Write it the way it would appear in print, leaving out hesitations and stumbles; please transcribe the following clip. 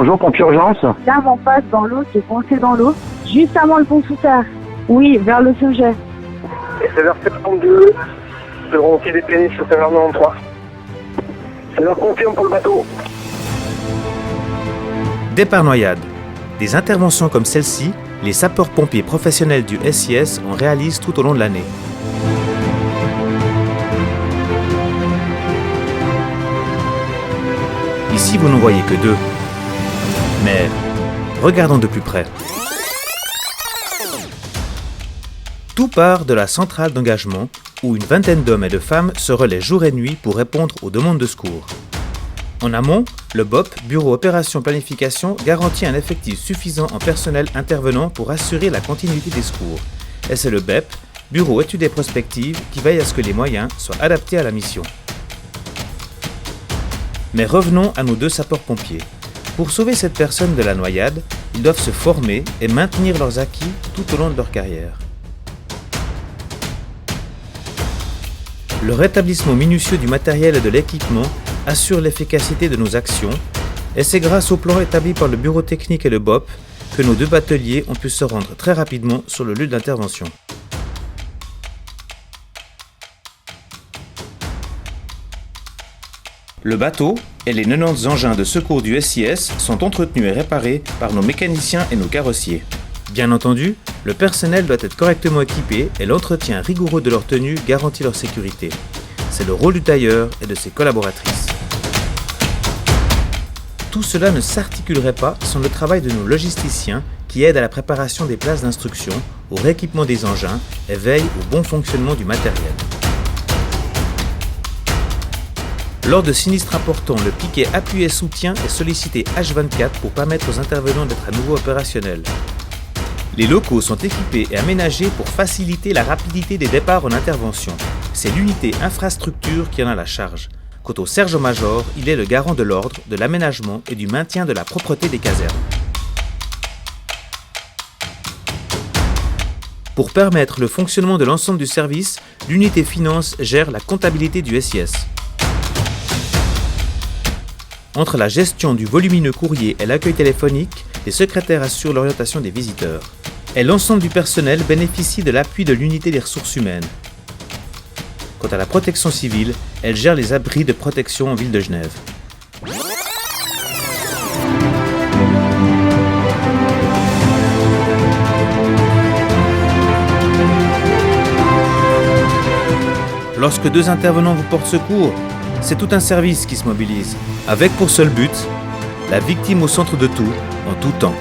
Bonjour, pompier urgence. Là, on passe dans l'eau, c'est coincé dans l'eau, juste avant le pont sous terre. Oui, vers le Sauget. Et c'est vers 72, c'est le remontier des pénis, c'est vers 93. C'est leur confirme pour le bateau. Départ noyade. Des interventions comme celle-ci, les sapeurs-pompiers professionnels du SIS en réalisent tout au long de l'année. Ici, vous n'en voyez que deux. Mais regardons de plus près. Tout part de la centrale d'engagement où une vingtaine d'hommes et de femmes se relaient jour et nuit pour répondre aux demandes de secours. En amont, le BOP, Bureau Opération Planification, garantit un effectif suffisant en personnel intervenant pour assurer la continuité des secours. Et c'est le BEP, Bureau Études et Prospectives, qui veille à ce que les moyens soient adaptés à la mission. Mais revenons à nos deux sapeurs-pompiers. Pour sauver cette personne de la noyade, ils doivent se former et maintenir leurs acquis tout au long de leur carrière. Le rétablissement minutieux du matériel et de l'équipement assure l'efficacité de nos actions, et c'est grâce au plan établi par le bureau technique et le BOP que nos deux bateliers ont pu se rendre très rapidement sur le lieu d'intervention. Le bateau et les 90 engins de secours du SIS sont entretenus et réparés par nos mécaniciens et nos carrossiers. Bien entendu, le personnel doit être correctement équipé et l'entretien rigoureux de leur tenue garantit leur sécurité. C'est le rôle du tailleur et de ses collaboratrices. Tout cela ne s'articulerait pas sans le travail de nos logisticiens qui aident à la préparation des places d'instruction, au rééquipement des engins et veillent au bon fonctionnement du matériel. Lors de sinistres importants, le piquet appui et soutien est sollicité H24 pour permettre aux intervenants d'être à nouveau opérationnels. Les locaux sont équipés et aménagés pour faciliter la rapidité des départs en intervention. C'est l'unité infrastructure qui en a la charge. Quant au sergent-major, il est le garant de l'ordre, de l'aménagement et du maintien de la propreté des casernes. Pour permettre le fonctionnement de l'ensemble du service, l'unité finance gère la comptabilité du SIS. Entre la gestion du volumineux courrier et l'accueil téléphonique, les secrétaires assurent l'orientation des visiteurs. Et l'ensemble du personnel bénéficie de l'appui de l'unité des ressources humaines. Quant à la protection civile, elle gère les abris de protection en ville de Genève. Lorsque deux intervenants vous portent secours, c'est tout un service qui se mobilise, avec pour seul but, la victime au centre de tout, en tout temps.